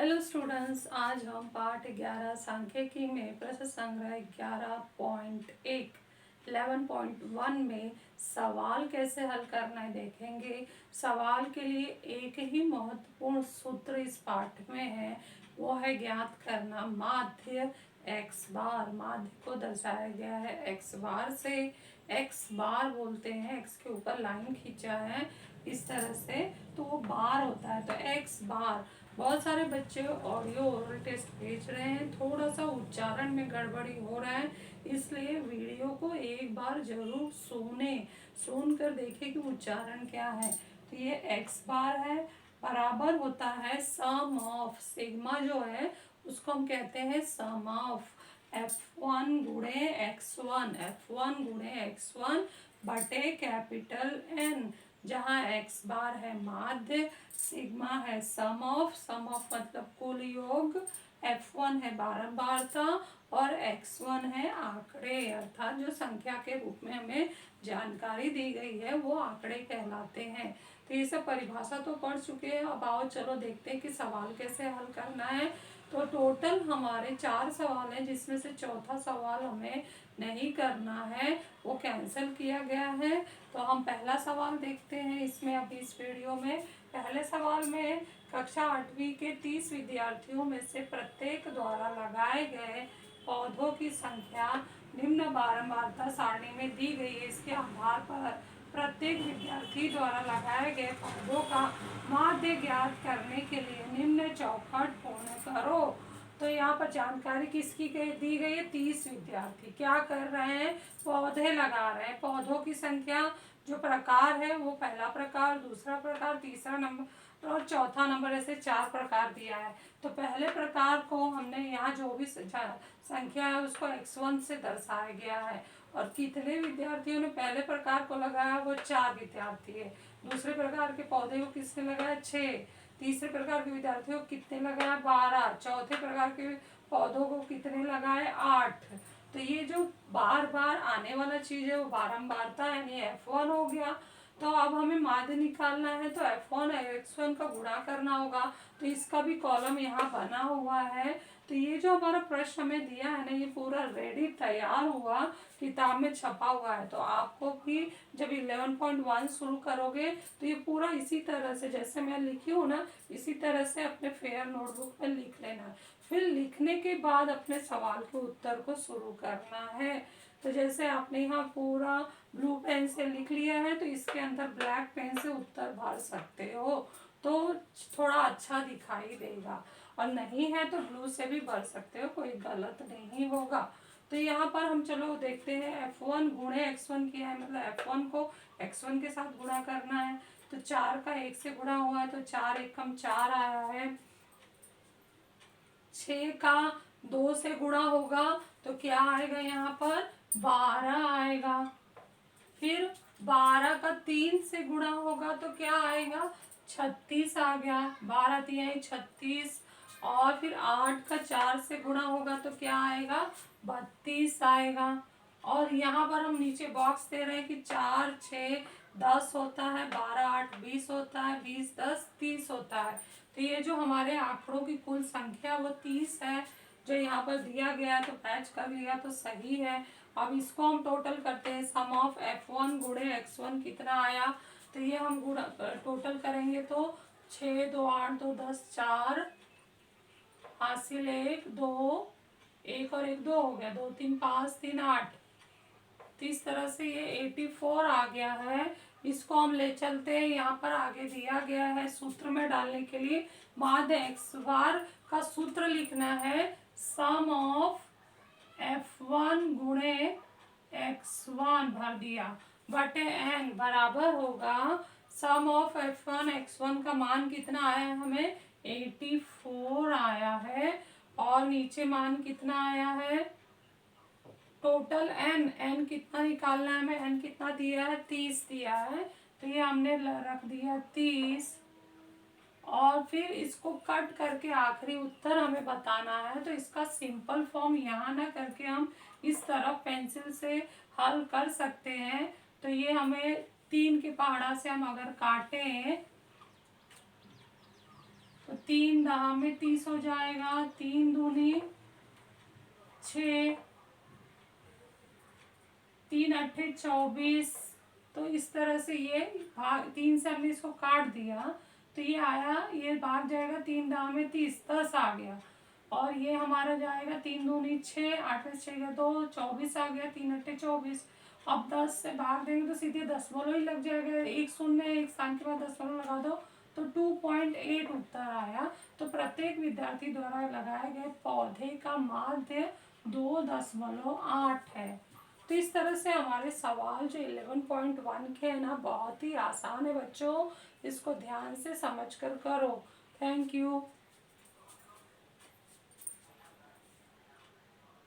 Hello students, आज हम पाठ 11 सांख्यिकी में प्रश्न संग्रह 11.1 11.1 में सवाल कैसे हल करना है देखेंगे। सवाल के लिए एक ही महत्वपूर्ण सूत्र इस पाठ में है, वो है ज्ञात करना माध्य x बार। माध्य को दर्शाया गया है x बार से। x बार बोलते हैं, x के ऊपर लाइन खींचा है इस तरह से, तो वो बार होता है। तो x बार। बहुत सारे बच्चे ऑडियो ओरल टेस्ट भेज रहे हैं, थोड़ा सा उच्चारण में गड़बड़ी हो रहा है, इसलिए वीडियो को एक बार जरूर सुन कर देखें कि उच्चारण क्या है। तो ये x बार है, बराबर होता है सम ऑफ, सिग्मा जो है उसको हम कहते हैं सम ऑफ F1 गुणे x1, F1 गुणे x1 बटे कैपिटल N, जहाँ x बार है माध्य, सिग्मा है सम ऑफ मतलब कुल योग, F1 है बारंबारता और x1 है आंकड़े, अर्थात जो संख्या के रूप में हमें जानकारी दी गई है वो आंकड़े कहलाते हैं। तो ये सब परिभाषा तो पढ़ चुके हैं, अब आओ चलो देखते हैं कि सवाल कैसे हल करना है। तो टोटल हमारे 4 सवाल हैं, जिसमें से चौथा सवाल हमें नहीं करना है, वो कैंसिल किया गया है। तो हम पहला सवाल देखते हैं इसमें अभी इस वीडियो में। पहले सवाल में कक्षा 8वीं के 30 विद्यार्थियों में से प्रत्येक द्वारा लगाए गए पौधों की संख्या निम्न बारंबारता सारणी में दी गई है। इसके आधार पर प्रत्येक विद्यार्थी द्वारा लगाए गए पौधों का माध्य ज्ञात करने के लिए निम्न चौखट पूर्ण करो। तो यहाँ पर जानकारी किसकी दी गई है? 30 विद्यार्थी क्या कर रहे हैं? पौधे लगा रहे हैं। पौधों की संख्या जो प्रकार है वो पहला प्रकार, दूसरा प्रकार, तीसरा नंबर और चौथा नंबर, ऐसे 4 प्रकार दिया है। तो पहले प्रकार को हमने यहाँ जो भी संख्या है उसको x1 से दर्शाया गया है। और कितने विद्यार्थियों ने पहले प्रकार को लगाया? वो 4 विद्यार्थी है। दूसरे प्रकार के पौधे को किसने लगाया? 6। तीसरे प्रकार के विद्यार्थियों को कितने लगाया? 12। चौथे प्रकार के पौधों को कितने लगाए? 8। तो ये जो बार बार आने वाला चीज है वो बारंबारता यानी F1 हो गया। तो अब हमें माध्य निकालना है, तो F1 और x1 का गुणा करना होगा। तो इसका भी कॉलम यहाँ बना हुआ है। तो ये जो हमारा प्रश्न हमें दिया है ना, ये पूरा रेडी तैयार हुआ, किताब में छपा हुआ है। तो आपको भी जब 11.1 शुरू करोगे तो ये पूरा इसी तरह से जैसे मैं लिखी हूँ ना, इसी तरह से अपने फेयर नोटबुक में लिख लेना। फिर लिखने के बाद अपने सवाल के उत्तर को शुरू करना है। तो जैसे आपने यहाँ पूरा ब्लू पेन से लिख लिया है, तो इसके अंदर ब्लैक पेन से उत्तर भर सकते हो, तो थोड़ा अच्छा दिखाई देगा। और नहीं है तो ब्लू से भी भर सकते हो, कोई गलत नहीं होगा। तो यहाँ पर हम चलो देखते हैं, F1 गुणे x1 किया है, मतलब F1 को x1 के साथ गुणा करना है। तो 4 का 1 से गुणा हुआ है, तो 4 एकम 4 आया है। 6 का 2 से गुणा होगा तो क्या आएगा? यहाँ पर 12 आएगा। फिर 12 का 3 से गुणा होगा तो क्या आएगा? 36 आ गया। 12 3 36। और फिर 8 का 4 से गुणा होगा तो क्या आएगा? 32 आएगा। और यहाँ पर हम नीचे बॉक्स दे रहे हैं कि 4 6 10 होता है, 12 8 20 होता है, 20 10 30 होता है। तो ये जो हमारे आंकड़ों की कुल संख्या वो 30 है, जो यहाँ पर दिया गया है। तो मैच कर लिया तो सही है। अब इसको हम टोटल करते हैं, सम ऑफ F1 गुणे x1 कितना आया? तो ये हम गुणा टोटल करेंगे तो 6 2 8 2 10 4 हासिल 1 2 1 और 1 2 हो गया, 2 3 5 3 8। तो इस तरह से ये 84 आ गया है। इसको हम ले चलते हैं, यहाँ पर आगे दिया गया है सूत्र में डालने के लिए। माध्य x बार का सूत्र लिखना है, सम ऑफ F1 गुणे x1 भर दिया बटे n बराबर होगा सम ऑफ F1 x1 का मान कितना आया है हमें? 84 आया है। और नीचे मान कितना आया है? टोटल n कितना निकालना है हमें? n कितना दिया है? 30 दिया है। तो ये हमने रख दिया 30। और फिर इसको कट करके आखिरी उत्तर हमें बताना है। तो इसका सिंपल फॉर्म यहाँ ना करके हम इस तरफ पेंसिल से हल कर सकते हैं। तो ये हमें 3 के पहाड़ा से हम अगर काटें तो तीन दहा में 30 हो जाएगा, 3 दूनी 6, 3 अट्ठे 24। तो इस तरह से ये भाग 3 से हमने इसको काट दिया तो ये आया, ये भाग जाएगा 3 दहा में 30, 10 आ गया। और ये हमारा जाएगा 3 दूनी 6, 8 में 6 2, 24 आ गया, 3 अट्ठे 24। अब 10 से भाग देंगे तो सीधे दशमलव ही लग जाएगा, एक शून्य एक स्थान के बाद दशमलव लगा दो तो 2.8 उत्तर आया। तो प्रत्येक विद्यार्थी द्वारा लगाए गए पौधे का माध्य 2.8 है। तो इस तरह से हमारे सवाल जो 11.1 के है ना, बहुत ही आसान है बच्चों, इसको ध्यान से समझ कर करो। Thank you.